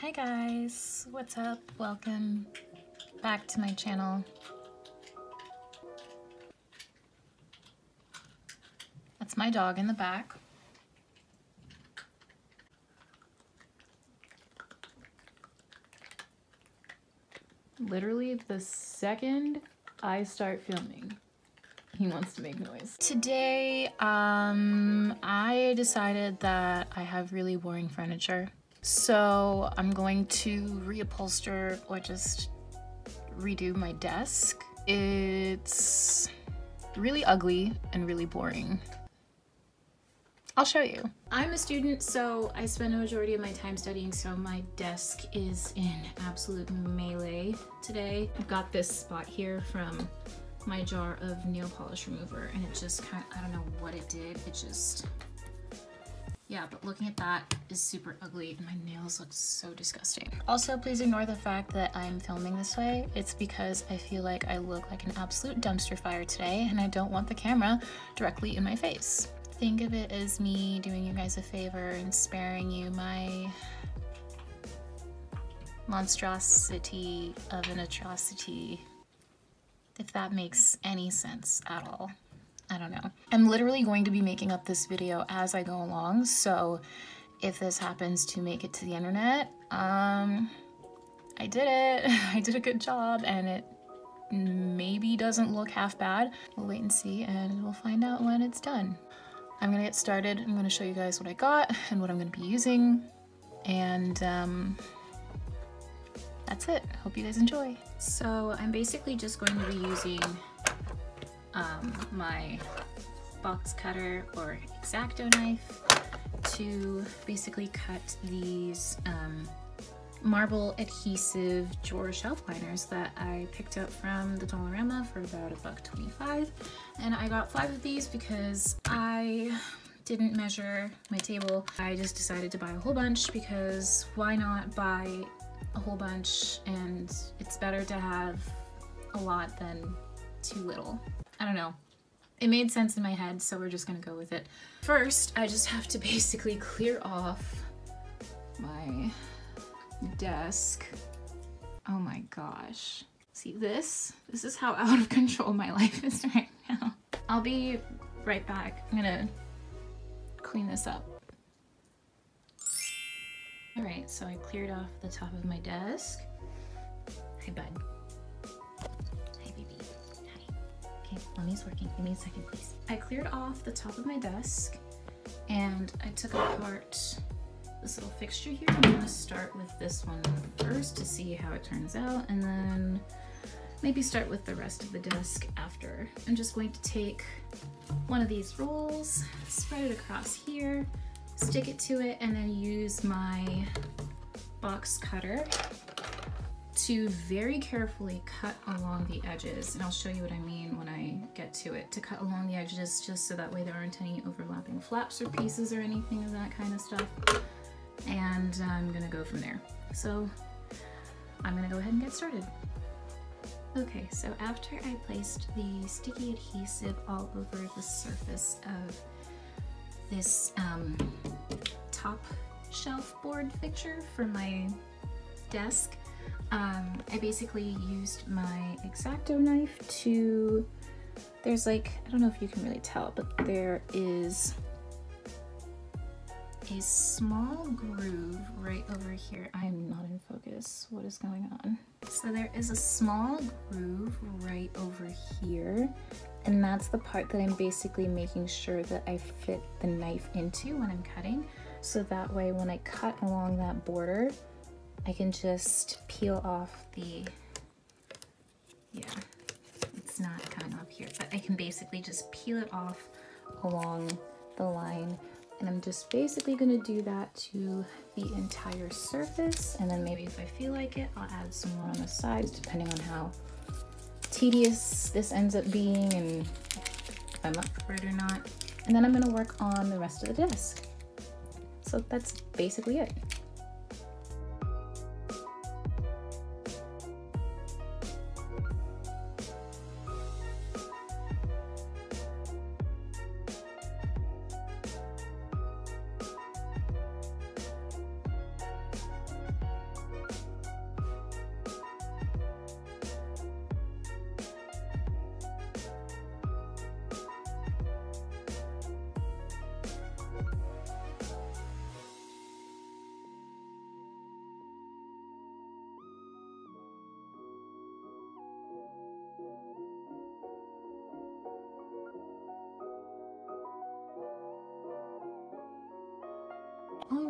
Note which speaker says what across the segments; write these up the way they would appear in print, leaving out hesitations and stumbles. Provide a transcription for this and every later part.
Speaker 1: Hi guys, what's up? Welcome back to my channel. That's my dog in the back. Literally the second I start filming, he wants to make noise. Today, I decided that I have really boring furniture. So I'm going to reupholster or just redo my desk. It's really ugly and really boring. I'll show you. I'm a student, so I spend a majority of my time studying, so my desk is in absolute melee today. I've got this spot here from my jar of nail polish remover, and it just kind of, I don't know what it did. It just, yeah, but looking at that is super ugly and my nails look so disgusting. Also, please ignore the fact that I'm filming this way. It's because I feel like I look like an absolute dumpster fire today and I don't want the camera directly in my face. Think of it as me doing you guys a favor and sparing you my monstrosity of an atrocity, if that makes any sense at all. I don't know. I'm literally going to be making up this video as I go along, so if this happens to make it to the internet, I did it. I did a good job, and it maybe doesn't look half bad. We'll wait and see, and we'll find out when it's done. I'm gonna get started. I'm gonna show you guys what I got and what I'm gonna be using, and that's it. Hope you guys enjoy. So I'm basically just going to be using my box cutter or X-Acto knife to basically cut these marble adhesive drawer shelf liners that I picked up from the Dollarama for about $1.25. And I got 5 of these because I didn't measure my table. I just decided to buy a whole bunch because why not buy a whole bunch, and it's better to have a lot than too little. I don't know. It made sense in my head, so we're just gonna go with it. First, I just have to basically clear off my desk. Oh my gosh. See this? This is how out of control my life is right now. I'll be right back. I'm gonna clean this up. All right, so I cleared off the top of my desk. Hi, bud. Hi, baby. Hi. Okay, mommy's working. Give me a second, please. I cleared off the top of my desk, and I took apart this little fixture here. I'm gonna start with this one first to see how it turns out, and then maybe start with the rest of the desk after. I'm just going to take one of these rolls, spread it across here, stick it to it, and then use my box cutter to very carefully cut along the edges. And I'll show you what I mean when I get to it. To cut along the edges just so that way there aren't any overlapping flaps or pieces or anything of that kind of stuff. And I'm gonna go from there. So I'm gonna go ahead and get started. Okay, so after I placed the sticky adhesive all over the surface of this top shelf board fixture for my desk, I basically used my X-Acto knife to, there's like, I don't know if you can really tell, but there is a small groove right over here. I am not in focus. What is going on? So there is a small groove right over here, and that's the part that I'm basically making sure that I fit the knife into when I'm cutting. So that way when I cut along that border, I can just peel off the, yeah, it's not coming up here, but I can basically just peel it off along the line. And I'm just basically gonna do that to the entire surface. And then maybe if I feel like it, I'll add some more on the sides, depending on how tedious this ends up being and if I'm up for it or not. And then I'm gonna work on the rest of the desk. So that's basically it.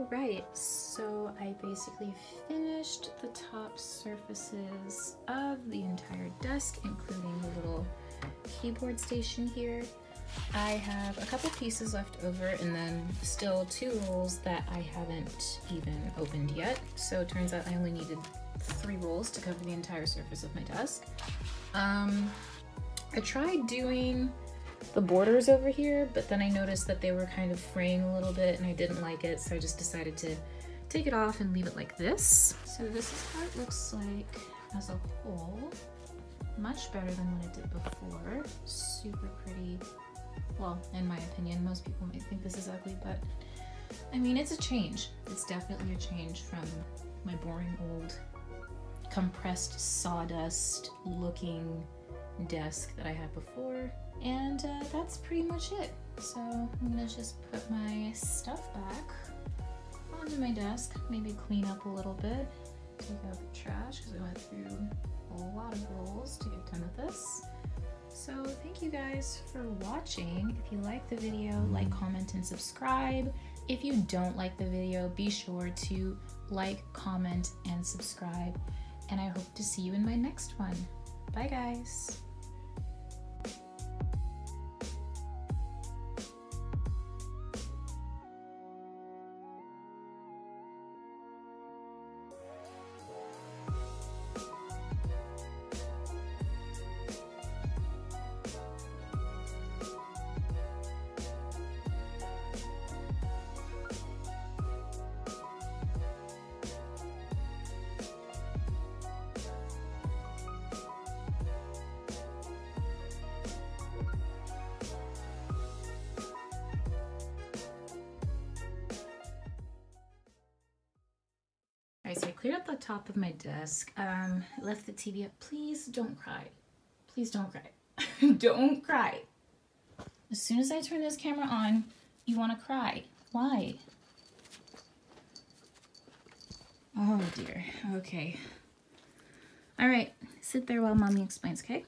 Speaker 1: All right, so I basically finished the top surfaces of the entire desk, including the little keyboard station here. I have a couple pieces left over and then still 2 rolls that I haven't even opened yet. So it turns out I only needed 3 rolls to cover the entire surface of my desk. I tried doing the borders over here, but then I noticed that they were kind of fraying a little bit and I didn't like it, so I just decided to take it off and leave it like this. So this is how it looks like as a whole. Much better than what it did before. Super pretty. Well, in my opinion, most people might think this is ugly, but I mean, it's a change. It's definitely a change from my boring old compressed sawdust looking desk that I had before. And that's pretty much it. So I'm gonna just put my stuff back onto my desk, maybe clean up a little bit, take out the trash because I went through a lot of rolls to get done with this. So thank you guys for watching. If you like the video, like, comment, and subscribe. If you don't like the video, be sure to like, comment, and subscribe. And I hope to see you in my next one. Bye guys. Alright, so I cleared up the top of my desk, left the TV up. Please don't cry. Please don't cry. Don't cry. As soon as I turn this camera on, you want to cry. Why? Oh dear. Okay. Alright, sit there while mommy explains, okay?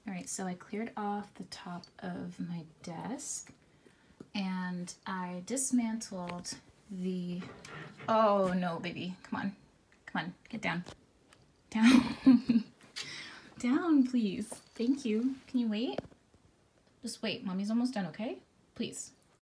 Speaker 1: Alright, so I cleared off the top of my desk and I dismantled the... Oh no, baby. Come on. Come on, get down. Down. Down, please. Thank you. Can you wait? Just wait. Mommy's almost done, okay? Please.